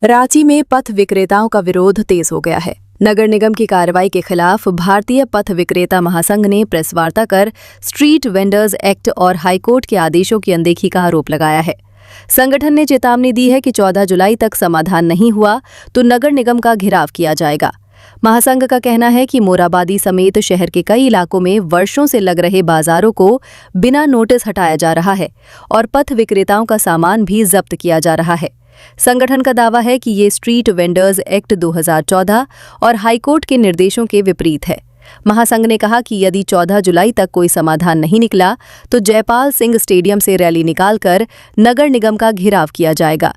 रांची में पथ विक्रेताओं का विरोध तेज हो गया है। नगर निगम की कार्रवाई के खिलाफ भारतीय पथ विक्रेता महासंघ ने प्रेस वार्ता कर स्ट्रीट वेंडर्स एक्ट और हाईकोर्ट के आदेशों की अनदेखी का आरोप लगाया है। संगठन ने चेतावनी दी है कि 14 जुलाई तक समाधान नहीं हुआ तो नगर निगम का घेराव किया जाएगा। महासंघ का कहना है कि मोराबादी समेत शहर के कई इलाकों में वर्षों से लग रहे बाजारों को बिना नोटिस हटाया जा रहा है और पथ विक्रेताओं का सामान भी जब्त किया जा रहा है। संगठन का दावा है कि ये स्ट्रीट वेंडर्स एक्ट 2014 और हाईकोर्ट के निर्देशों के विपरीत है। महासंघ ने कहा कि यदि 14 जुलाई तक कोई समाधान नहीं निकला तो जयपाल सिंह स्टेडियम से रैली निकालकर नगर निगम का घेराव किया जाएगा।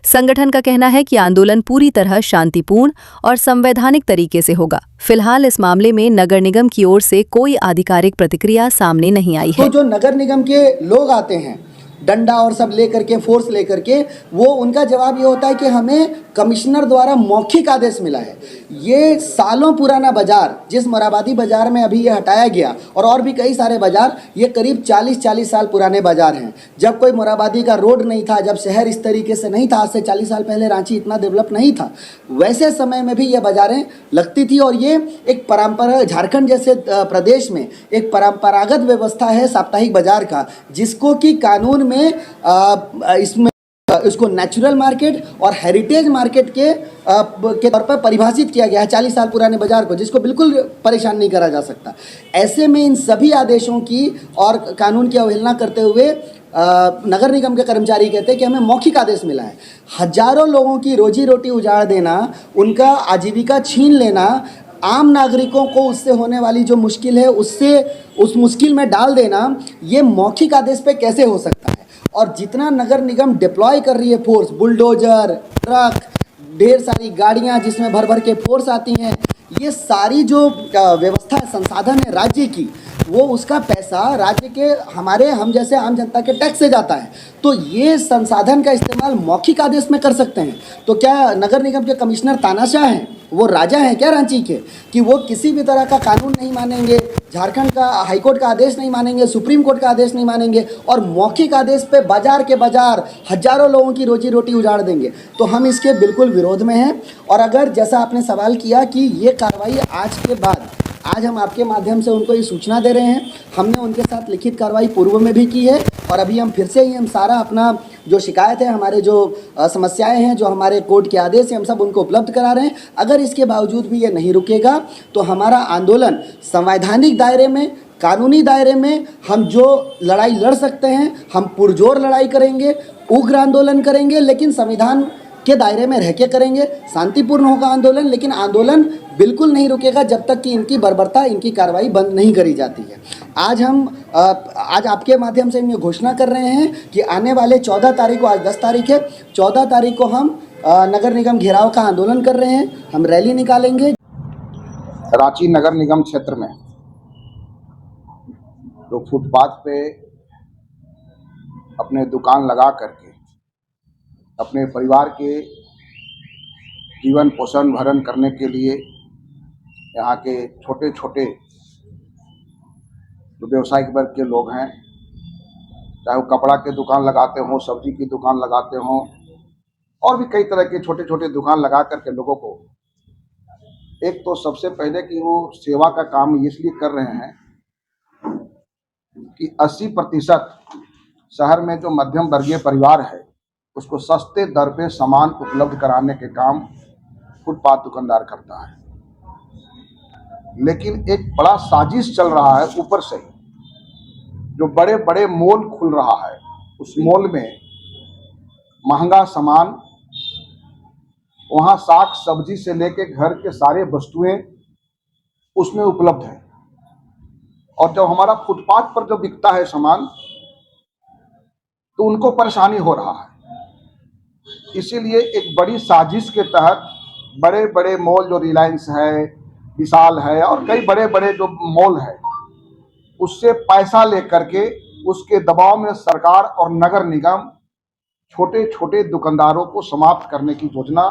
संगठन का कहना है कि आंदोलन पूरी तरह शांतिपूर्ण और संवैधानिक तरीके से होगा। फिलहाल इस मामले में नगर निगम की ओर से कोई आधिकारिक प्रतिक्रिया सामने नहीं आई है। तो जो नगर निगम के लोग आते हैं डंडा और सब लेकर के, फोर्स लेकर के, वो उनका जवाब ये होता है कि हमें कमिश्नर द्वारा मौखिक आदेश मिला है। ये सालों पुराना बाजार, जिस मोराबादी बाजार में अभी ये हटाया गया और भी कई सारे बाजार, ये करीब 40 साल पुराने बाजार हैं। जब कोई मोराबादी का रोड नहीं था, जब शहर इस तरीके से नहीं था, आज से 40 साल पहले रांची इतना डेवलप नहीं था, वैसे समय में भी ये बाजारें लगती थी। और ये एक परंपरा, झारखंड जैसे प्रदेश में एक परंपरागत व्यवस्था है साप्ताहिक बाजार का, जिसको कि कानून में इसको नेचुरल मार्केट और हेरिटेज मार्केट के तौर पर परिभाषित किया गया है। 40 साल पुराने बाजार को, जिसको बिल्कुल परेशान नहीं करा जा सकता। ऐसे में इन सभी आदेशों की और कानून की अवहेलना करते हुए नगर निगम के कर्मचारी कहते हैं कि हमें मौखिक आदेश मिला है। हजारों लोगों की रोजी रोटी उजाड़ देना, उनका आजीविका छीन लेना, आम नागरिकों को उससे होने वाली जो मुश्किल है उससे उस मुश्किल में डाल देना, ये मौखिक आदेश पे कैसे हो सकता है। और जितना नगर निगम डिप्लॉय कर रही है फोर्स, बुलडोजर, ट्रक, ढेर सारी गाड़ियां जिसमें भर भर के फोर्स आती हैं, ये सारी जो व्यवस्था है, संसाधन है राज्य की, वो उसका पैसा राज्य के हम जैसे आम जनता के टैक्स से जाता है। तो ये संसाधन का इस्तेमाल मौखिक आदेश में कर सकते हैं। तो क्या नगर निगम के कमिश्नर तानाशाह हैं? वो राजा हैं क्या रांची के, कि वो किसी भी तरह का कानून नहीं मानेंगे, झारखंड का हाईकोर्ट का आदेश नहीं मानेंगे, सुप्रीम कोर्ट का आदेश नहीं मानेंगे और मौखिक आदेश पे बाजार के बाजार हजारों लोगों की रोजी रोटी उजाड़ देंगे? तो हम इसके बिल्कुल विरोध में हैं। और अगर जैसा आपने सवाल किया कि ये कार्रवाई आज के बाद, आज हम आपके माध्यम से उनको ये सूचना दे रहे हैं। हमने उनके साथ लिखित कार्रवाई पूर्व में भी की है और अभी हम फिर से ही हम सारा अपना जो शिकायत है, हमारे जो समस्याएं हैं, जो हमारे कोर्ट के आदेश हैं, हम सब उनको उपलब्ध करा रहे हैं। अगर इसके बावजूद भी ये नहीं रुकेगा तो हमारा आंदोलन संवैधानिक दायरे में, कानूनी दायरे में हम जो लड़ाई लड़ सकते हैं, हम पुरजोर लड़ाई करेंगे, उग्र आंदोलन करेंगे, लेकिन संविधान के दायरे में रह के करेंगे। शांतिपूर्ण होगा आंदोलन, लेकिन आंदोलन बिल्कुल नहीं रुकेगा जब तक कि इनकी बर्बरता, इनकी कार्रवाई बंद नहीं करी जाती है। आज आपके माध्यम से हम ये घोषणा कर रहे हैं कि आने वाले 14 तारीख को, आज 10 तारीख है, 14 तारीख को हम नगर निगम घेराव का आंदोलन कर रहे हैं। हम रैली निकालेंगे। रांची नगर निगम क्षेत्र में तो फुटपाथ पे अपने दुकान लगा करके अपने परिवार के जीवन पोषण भरण करने के लिए यहाँ के छोटे छोटे जो व्यवसायिक वर्ग के लोग हैं, चाहे वो कपड़ा के दुकान लगाते हों, सब्जी की दुकान लगाते हों और भी कई तरह के छोटे छोटे दुकान लगा करके लोगों को, एक तो सबसे पहले कि वो सेवा का काम इसलिए कर रहे हैं कि 80% शहर में जो मध्यम वर्गीय परिवार है उसको सस्ते दर पे सामान उपलब्ध कराने के काम फुटपाथ दुकानदार करता है। लेकिन एक बड़ा साजिश चल रहा है ऊपर से, जो बड़े बड़े मॉल खुल रहा है, उस मॉल में महंगा सामान, वहाँ साग सब्जी से लेके घर के सारे वस्तुएं उसमें उपलब्ध है। और जब हमारा फुटपाथ पर जो बिकता है सामान तो उनको परेशानी हो रहा है। इसीलिए एक बड़ी साजिश के तहत बड़े बड़े मॉल, जो रिलायंस है, विशाल है और कई बड़े बड़े जो मॉल है, उससे पैसा लेकर के उसके दबाव में सरकार और नगर निगम छोटे छोटे दुकानदारों को समाप्त करने की योजना,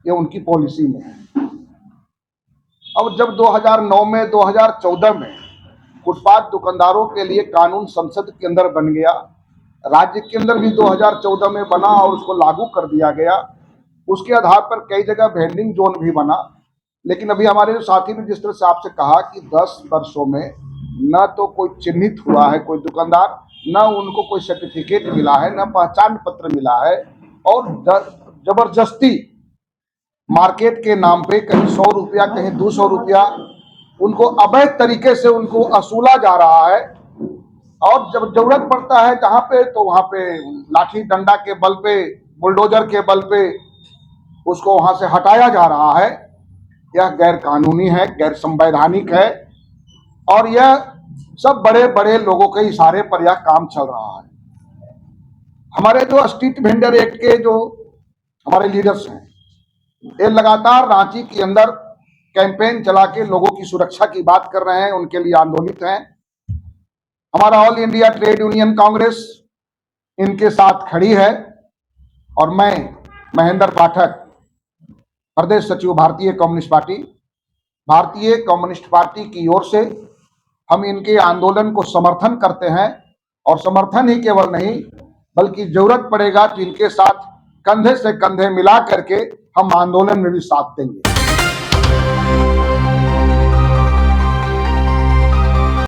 ये उनकी पॉलिसी में है। अब जब 2009 में, 2014 में फुटपाथ दुकानदारों के लिए कानून संसद के अंदर बन गया, राज्य के अंदर भी 2014 में बना और उसको लागू कर दिया गया, उसके आधार पर कई जगह वेंडिंग जोन भी बना। लेकिन अभी हमारे जो साथी ने जिस तरह से आपसे कहा कि 10 वर्षों में न तो कोई चिन्हित हुआ है कोई दुकानदार, न उनको कोई सर्टिफिकेट मिला है, न पहचान पत्र मिला है, और जबरदस्ती मार्केट के नाम पे कहीं 100 रुपया कहीं 200 रुपया उनको अवैध तरीके से उनको असूला जा रहा है। और जब जरूरत पड़ता है जहां पे तो वहां पे लाठी डंडा के बल पे, बुलडोजर के बल पे उसको वहां से हटाया जा रहा है। यह गैर कानूनी है, गैर संवैधानिक है, और यह सब बड़े बड़े लोगों के इशारे पर यह काम चल रहा है। हमारे जो स्ट्रीट वेंडर एक्ट के जो हमारे लीडर्स हैं, ये लगातार रांची के अंदर कैंपेन चला के लोगों की सुरक्षा की बात कर रहे हैं, उनके लिए आंदोलित हैं। हमारा all India trade union Congress इनके साथ खड़ी है, और मैं महेंद्र पाठक, प्रदेश सचिव भारतीय कम्युनिस्ट पार्टी की ओर से हम इनके आंदोलन को समर्थन करते हैं। और समर्थन ही केवल नहीं बल्कि जरूरत पड़ेगा तो इनके साथ कंधे से कंधे मिला करके हम आंदोलन में भी साथ देंगे।